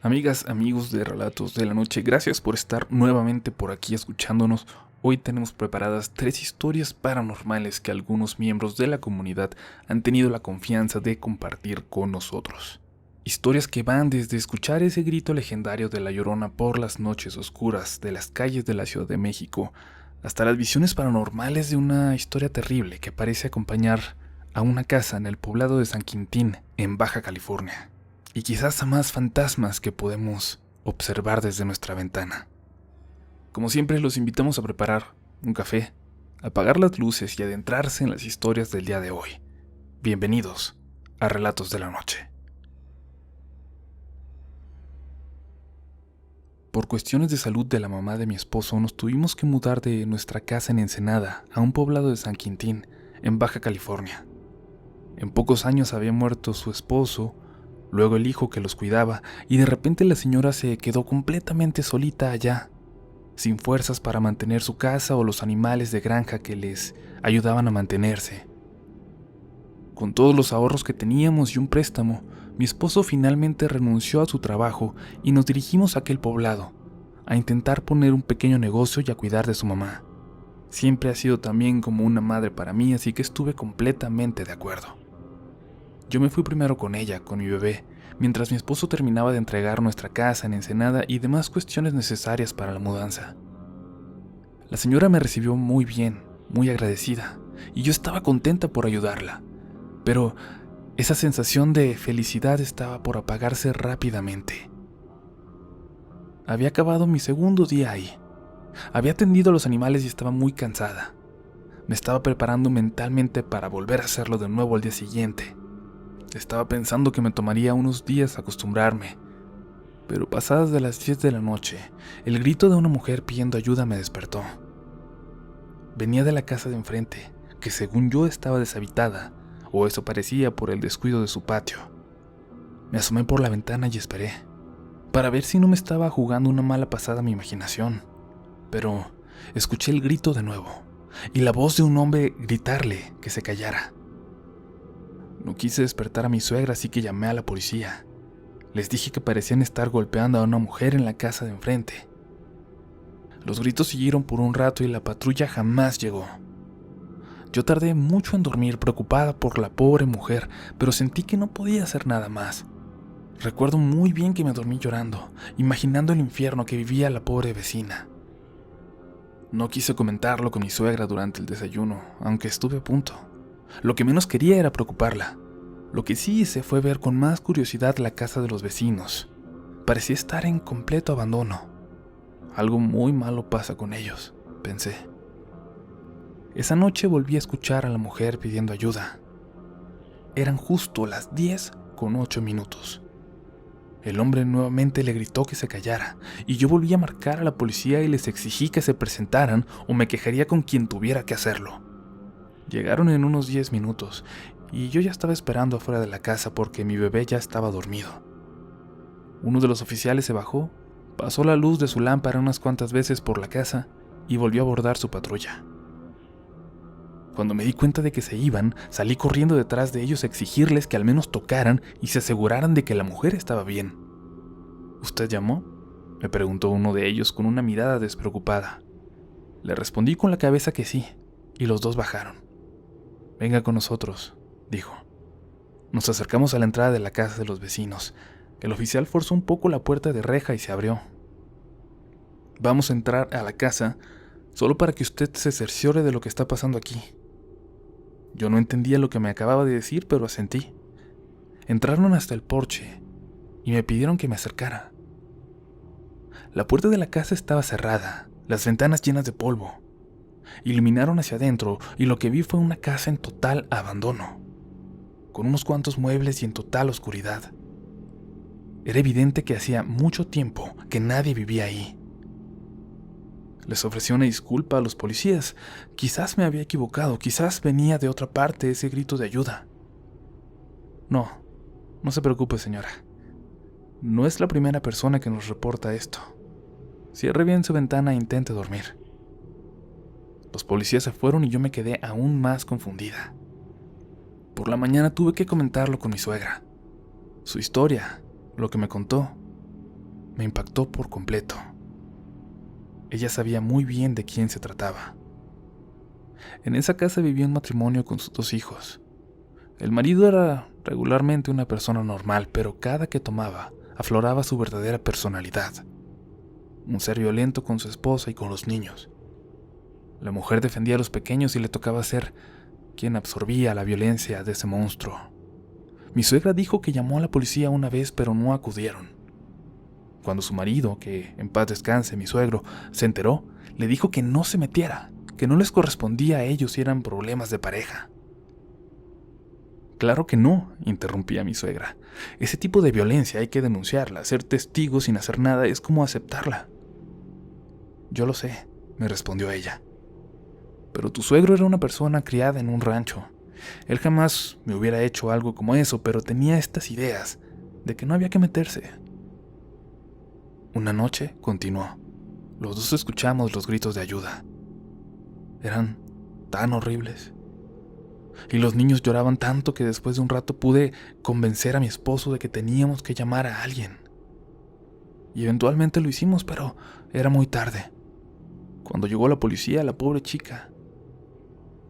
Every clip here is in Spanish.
Amigas, amigos de Relatos de la Noche, gracias por estar nuevamente por aquí escuchándonos. Hoy tenemos preparadas 3 historias paranormales que algunos miembros de la comunidad han tenido la confianza de compartir con nosotros. Historias que van desde escuchar ese grito legendario de la Llorona por las noches oscuras de las calles de la Ciudad de México, hasta las visiones paranormales de una historia terrible que parece acompañar a una casa en el poblado de San Quintín, en Baja California. Y quizás a más fantasmas que podemos observar desde nuestra ventana. Como siempre, los invitamos a preparar un café, apagar las luces y adentrarse en las historias del día de hoy. Bienvenidos a Relatos de la Noche. Por cuestiones de salud de la mamá de mi esposo, nos tuvimos que mudar de nuestra casa en Ensenada a un poblado de San Quintín, en Baja California. En pocos años había muerto su esposo, luego el hijo que los cuidaba, y de repente la señora se quedó completamente solita allá, sin fuerzas para mantener su casa o los animales de granja que les ayudaban a mantenerse. Con todos los ahorros que teníamos y un préstamo, mi esposo finalmente renunció a su trabajo y nos dirigimos a aquel poblado, a intentar poner un pequeño negocio y a cuidar de su mamá. Siempre ha sido también como una madre para mí, así que estuve completamente de acuerdo. Yo me fui primero con ella, con mi bebé, mientras mi esposo terminaba de entregar nuestra casa en Ensenada y demás cuestiones necesarias para la mudanza. La señora me recibió muy bien, muy agradecida, y yo estaba contenta por ayudarla, pero esa sensación de felicidad estaba por apagarse rápidamente. Había acabado mi segundo día ahí. Había atendido a los animales y estaba muy cansada. Me estaba preparando mentalmente para volver a hacerlo de nuevo al día siguiente. Estaba pensando que me tomaría unos días acostumbrarme, pero pasadas de las 10 de la noche, el grito de una mujer pidiendo ayuda me despertó. Venía de la casa de enfrente, que según yo estaba deshabitada, o eso parecía por el descuido de su patio. Me asomé por la ventana y esperé, para ver si no me estaba jugando una mala pasada mi imaginación, pero escuché el grito de nuevo, y la voz de un hombre gritarle que se callara. No quise despertar a mi suegra, así que llamé a la policía. Les dije que parecían estar golpeando a una mujer en la casa de enfrente. Los gritos siguieron por un rato y la patrulla jamás llegó. Yo tardé mucho en dormir, preocupada por la pobre mujer, pero sentí que no podía hacer nada más. Recuerdo muy bien que me dormí llorando, imaginando el infierno que vivía la pobre vecina. No quise comentarlo con mi suegra durante el desayuno, aunque estuve a punto. Lo que menos quería era preocuparla. Lo que sí hice fue ver con más curiosidad la casa de los vecinos. Parecía estar en completo abandono. Algo muy malo pasa con ellos, pensé. Esa noche volví a escuchar a la mujer pidiendo ayuda. Eran justo las 10:08. El hombre nuevamente le gritó que se callara, y yo volví a marcar a la policía y les exigí que se presentaran o me quejaría con quien tuviera que hacerlo. Llegaron en unos 10 minutos, y yo ya estaba esperando afuera de la casa porque mi bebé ya estaba dormido. Uno de los oficiales se bajó, pasó la luz de su lámpara unas cuantas veces por la casa y volvió a abordar su patrulla. Cuando me di cuenta de que se iban, salí corriendo detrás de ellos a exigirles que al menos tocaran y se aseguraran de que la mujer estaba bien. ¿Usted llamó?, me preguntó uno de ellos con una mirada despreocupada. Le respondí con la cabeza que sí, y los dos bajaron. «Venga con nosotros», dijo. Nos acercamos a la entrada de la casa de los vecinos. El oficial forzó un poco la puerta de reja y se abrió. «Vamos a entrar a la casa solo para que usted se cerciore de lo que está pasando aquí». Yo no entendía lo que me acababa de decir, pero asentí. Entraron hasta el porche y me pidieron que me acercara. La puerta de la casa estaba cerrada, las ventanas llenas de polvo. Iluminaron hacia adentro y lo que vi fue una casa en total abandono, con unos cuantos muebles y en total oscuridad. Era evidente que hacía mucho tiempo que nadie vivía ahí. Les ofrecí una disculpa a los policías. Quizás me había equivocado, quizás venía de otra parte ese grito de ayuda. No se preocupe, señora. No es la primera persona que nos reporta esto. Cierre bien su ventana e intente dormir. Los policías se fueron y yo me quedé aún más confundida. Por la mañana tuve que comentarlo con mi suegra. Su historia, lo que me contó, me impactó por completo. Ella sabía muy bien de quién se trataba. En esa casa vivía un matrimonio con sus 2 hijos. El marido era regularmente una persona normal, pero cada que tomaba, afloraba su verdadera personalidad. Un ser violento con su esposa y con los niños. La mujer defendía a los pequeños y le tocaba ser quien absorbía la violencia de ese monstruo. Mi suegra dijo que llamó a la policía una vez, pero no acudieron. Cuando su marido, que en paz descanse, mi suegro, se enteró, le dijo que no se metiera, que no les correspondía a ellos si eran problemas de pareja. Claro que no, interrumpía mi suegra. Ese tipo de violencia hay que denunciarla. Ser testigo sin hacer nada es como aceptarla. Yo lo sé, me respondió ella. Pero tu suegro era una persona criada en un rancho. Él jamás me hubiera hecho algo como eso, pero tenía estas ideas de que no había que meterse. Una noche, continuó, los 2 escuchamos los gritos de ayuda. Eran tan horribles. Y los niños lloraban tanto que después de un rato pude convencer a mi esposo de que teníamos que llamar a alguien. Y eventualmente lo hicimos, pero era muy tarde. Cuando llegó la policía, la pobre chica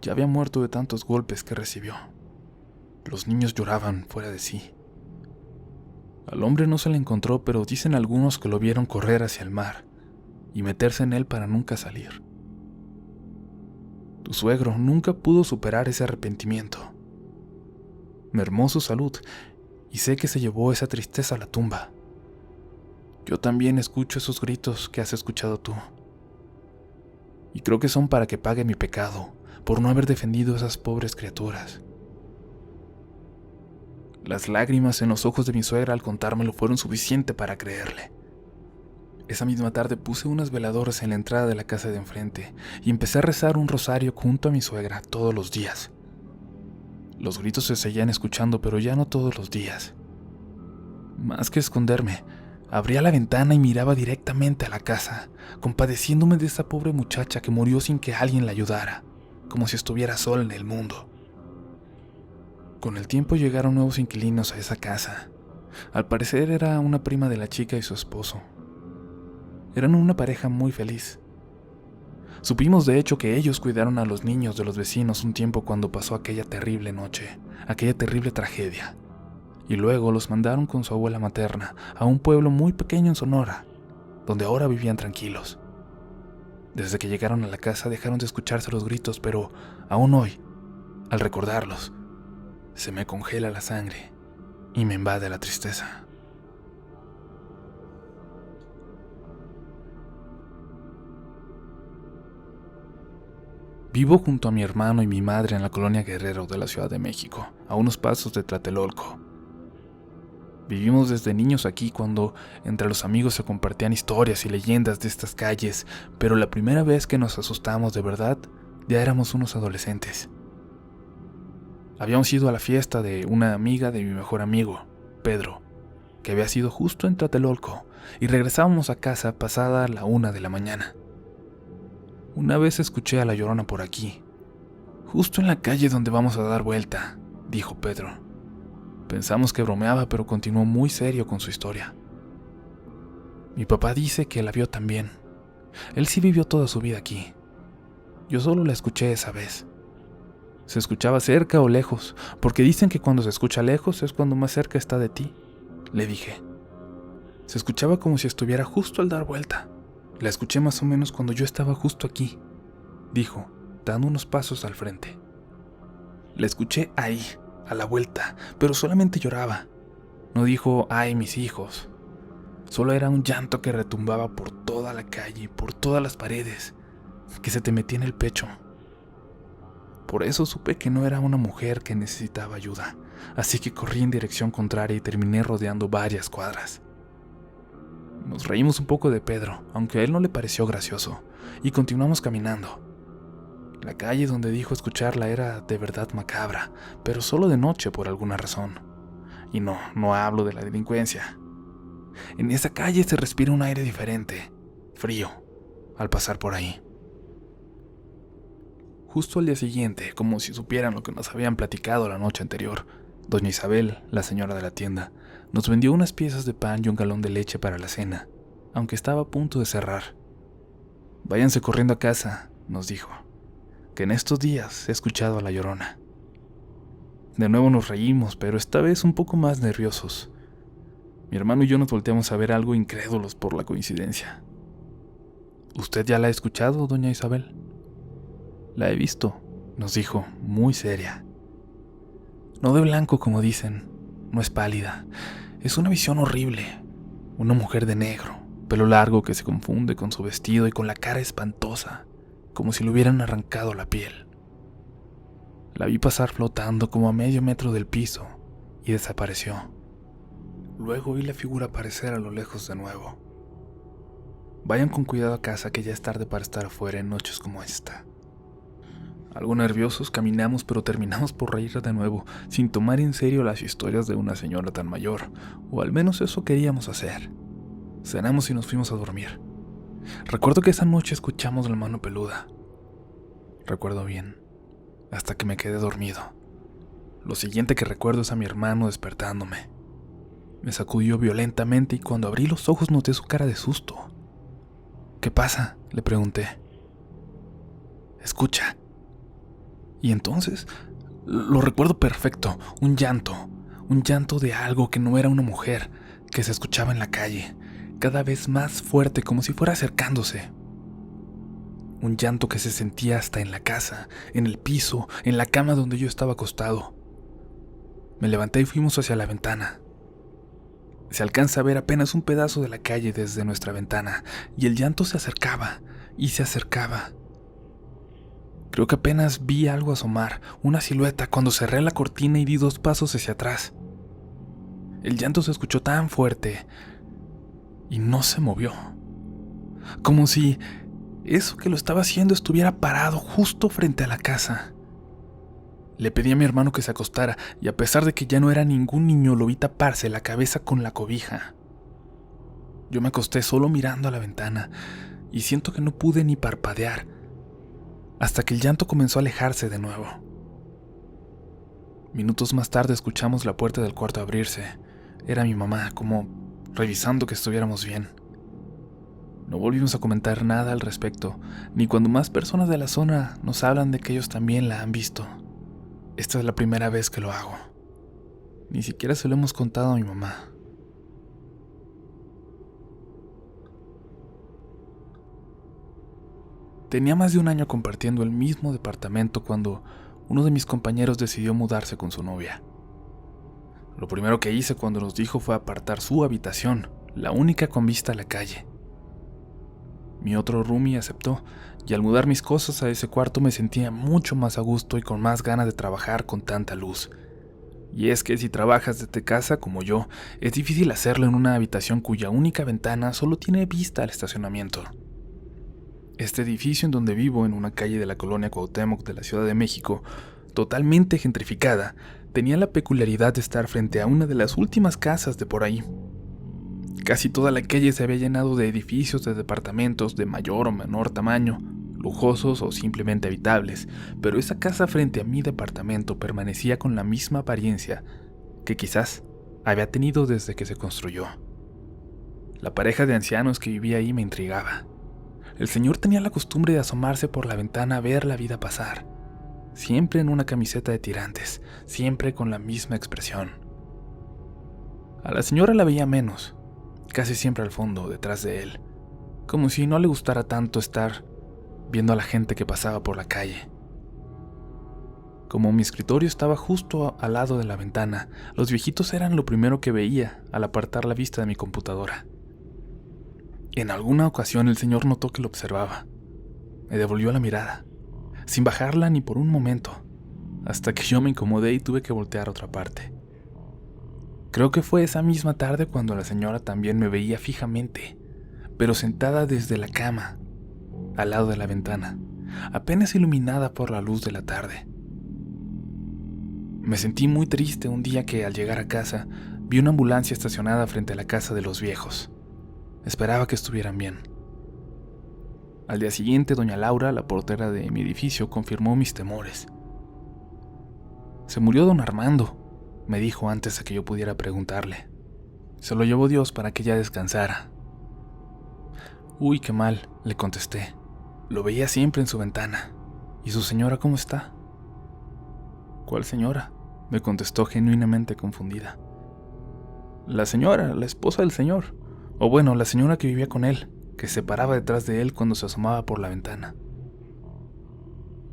ya había muerto de tantos golpes que recibió. Los niños lloraban fuera de sí. Al hombre no se le encontró, pero dicen algunos que lo vieron correr hacia el mar y meterse en él para nunca salir. Tu suegro nunca pudo superar ese arrepentimiento. Mermó su salud y sé que se llevó esa tristeza a la tumba. Yo también escucho esos gritos que has escuchado tú. Y creo que son para que pague mi pecado por no haber defendido a esas pobres criaturas. Las lágrimas en los ojos de mi suegra al contármelo fueron suficiente para creerle. Esa misma tarde puse unas veladoras en la entrada de la casa de enfrente y empecé a rezar un rosario junto a mi suegra todos los días. Los gritos se seguían escuchando, pero ya no todos los días. Más que esconderme, abría la ventana y miraba directamente a la casa, compadeciéndome de esa pobre muchacha que murió sin que alguien la ayudara, como si estuviera sola en el mundo. Con el tiempo llegaron nuevos inquilinos a esa casa. Al parecer era una prima de la chica y su esposo. Eran una pareja muy feliz. Supimos de hecho que ellos cuidaron a los niños de los vecinos un tiempo cuando pasó aquella terrible noche, aquella terrible tragedia. Y luego los mandaron con su abuela materna a un pueblo muy pequeño en Sonora, donde ahora vivían tranquilos. Desde que llegaron a la casa dejaron de escucharse los gritos, pero aún hoy, al recordarlos, se me congela la sangre y me invade la tristeza. Vivo junto a mi hermano y mi madre en la colonia Guerrero de la Ciudad de México, a unos pasos de Tlatelolco. Vivimos desde niños aquí cuando entre los amigos se compartían historias y leyendas de estas calles, pero la primera vez que nos asustamos de verdad, ya éramos unos adolescentes. Habíamos ido a la fiesta de una amiga de mi mejor amigo, Pedro, que había sido justo en Tlatelolco, y regresábamos a casa pasada la 1 de la mañana. Una vez escuché a la Llorona por aquí, justo en la calle donde vamos a dar vuelta, dijo Pedro. Pensamos que bromeaba, pero continuó muy serio con su historia. Mi papá dice que la vio también. Él sí vivió toda su vida aquí. Yo solo la escuché esa vez. Se escuchaba cerca o lejos, porque dicen que cuando se escucha lejos es cuando más cerca está de ti, le dije. Se escuchaba como si estuviera justo al dar vuelta. La escuché más o menos cuando yo estaba justo aquí, dijo, dando unos pasos al frente. La escuché ahí, a la vuelta, pero solamente lloraba. No dijo, ay, mis hijos. Solo era un llanto que retumbaba por toda la calle, por todas las paredes, que se te metía en el pecho. Por eso supe que no era una mujer que necesitaba ayuda, así que corrí en dirección contraria y terminé rodeando varias cuadras. Nos reímos un poco de Pedro, aunque a él no le pareció gracioso, y continuamos caminando. La calle donde dijo escucharla era de verdad macabra, pero solo de noche por alguna razón. Y no hablo de la delincuencia. En esa calle se respira un aire diferente, frío, al pasar por ahí. Justo al día siguiente, como si supieran lo que nos habían platicado la noche anterior, doña Isabel, la señora de la tienda, nos vendió unas piezas de pan y un galón de leche para la cena, aunque estaba a punto de cerrar. «Váyanse corriendo a casa», nos dijo, «que en estos días he escuchado a la Llorona». De nuevo nos reímos, pero esta vez un poco más nerviosos. Mi hermano y yo nos volteamos a ver algo incrédulos por la coincidencia. «¿Usted ya la ha escuchado, doña Isabel?» «La he visto», nos dijo, muy seria. «No de blanco, como dicen, no es pálida. Es una visión horrible. Una mujer de negro, pelo largo que se confunde con su vestido y con la cara espantosa, como si le hubieran arrancado la piel. La vi pasar flotando como a medio metro del piso y desapareció. Luego vi la figura aparecer a lo lejos de nuevo. Vayan con cuidado a casa, que ya es tarde para estar afuera en noches como esta». Algo nerviosos caminamos, pero terminamos por reír de nuevo, sin tomar en serio las historias de una señora tan mayor, o al menos eso queríamos hacer. Cenamos y nos fuimos a dormir. Recuerdo que esa noche escuchamos la mano peluda. Recuerdo bien, hasta que me quedé dormido. Lo siguiente que recuerdo es a mi hermano despertándome. Me sacudió violentamente y cuando abrí los ojos noté su cara de susto. «¿Qué pasa?», le pregunté. «Escucha». Y entonces, lo recuerdo perfecto, un llanto de algo que no era una mujer, que se escuchaba en la calle, cada vez más fuerte, como si fuera acercándose. Un llanto que se sentía hasta en la casa, en el piso, en la cama donde yo estaba acostado. Me levanté y fuimos hacia la ventana. Se alcanza a ver apenas un pedazo de la calle desde nuestra ventana, y el llanto se acercaba, y se acercaba. Creo que apenas vi algo asomar, una silueta, cuando cerré la cortina y di 2 pasos hacia atrás. El llanto se escuchó tan fuerte y no se movió. Como si eso que lo estaba haciendo estuviera parado justo frente a la casa. Le pedí a mi hermano que se acostara y a pesar de que ya no era ningún niño, lo vi taparse la cabeza con la cobija. Yo me acosté solo mirando a la ventana y siento que no pude ni parpadear, hasta que el llanto comenzó a alejarse de nuevo. Minutos más tarde escuchamos la puerta del cuarto abrirse. Era mi mamá, como revisando que estuviéramos bien. No volvimos a comentar nada al respecto, ni cuando más personas de la zona nos hablan de que ellos también la han visto. Esta es la primera vez que lo hago. Ni siquiera se lo hemos contado a mi mamá. Tenía más de un año compartiendo el mismo departamento cuando uno de mis compañeros decidió mudarse con su novia. Lo primero que hice cuando nos dijo fue apartar su habitación, la única con vista a la calle. Mi otro roomie aceptó, y al mudar mis cosas a ese cuarto me sentía mucho más a gusto y con más ganas de trabajar con tanta luz. Y es que si trabajas desde casa como yo, es difícil hacerlo en una habitación cuya única ventana solo tiene vista al estacionamiento. Este edificio en donde vivo, en una calle de la colonia Cuauhtémoc de la Ciudad de México, totalmente gentrificada, tenía la peculiaridad de estar frente a una de las últimas casas de por ahí. Casi toda la calle se había llenado de edificios de departamentos de mayor o menor tamaño, lujosos o simplemente habitables, pero esa casa frente a mi departamento permanecía con la misma apariencia que quizás había tenido desde que se construyó. La pareja de ancianos que vivía ahí me intrigaba. El señor tenía la costumbre de asomarse por la ventana a ver la vida pasar, siempre en una camiseta de tirantes, siempre con la misma expresión. A la señora la veía menos, casi siempre al fondo, detrás de él, como si no le gustara tanto estar viendo a la gente que pasaba por la calle. Como mi escritorio estaba justo al lado de la ventana, los viejitos eran lo primero que veía al apartar la vista de mi computadora. En alguna ocasión el señor notó que lo observaba. Me devolvió la mirada, sin bajarla ni por un momento, hasta que yo me incomodé y tuve que voltear a otra parte. Creo que fue esa misma tarde cuando la señora también me veía fijamente, pero sentada desde la cama, al lado de la ventana, apenas iluminada por la luz de la tarde. Me sentí muy triste un día que, al llegar a casa, vi una ambulancia estacionada frente a la casa de los viejos. Esperaba que estuvieran bien. Al día siguiente, doña Laura, la portera de mi edificio, confirmó mis temores. «Se murió don Armando», me dijo antes de que yo pudiera preguntarle. «Se lo llevó Dios para que ella descansara». Uy, qué mal, le contesté. Lo veía siempre en su ventana. ¿Y su señora cómo está? ¿Cuál señora?, me contestó genuinamente confundida. La señora, la esposa del señor. O bueno, la señora que vivía con él, que se paraba detrás de él cuando se asomaba por la ventana.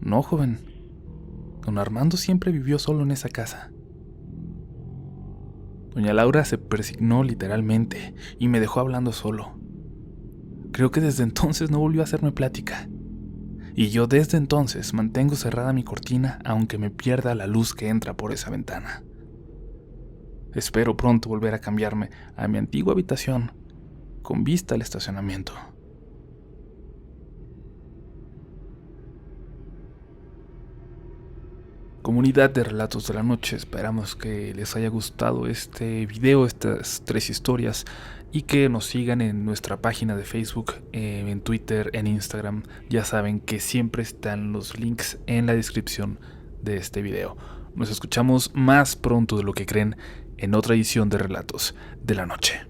No, joven. Don Armando siempre vivió solo en esa casa. Doña Laura se persignó literalmente y me dejó hablando solo. Creo que desde entonces no volvió a hacerme plática. Y yo desde entonces mantengo cerrada mi cortina aunque me pierda la luz que entra por esa ventana. Espero pronto volver a cambiarme a mi antigua habitación, con vista al estacionamiento. Comunidad de Relatos de la Noche, esperamos que les haya gustado este video, estas 3 historias, y que nos sigan en nuestra página de Facebook, en Twitter, en Instagram. Ya saben que siempre están los links en la descripción de este video. Nos escuchamos más pronto de lo que creen en otra edición de Relatos de la Noche.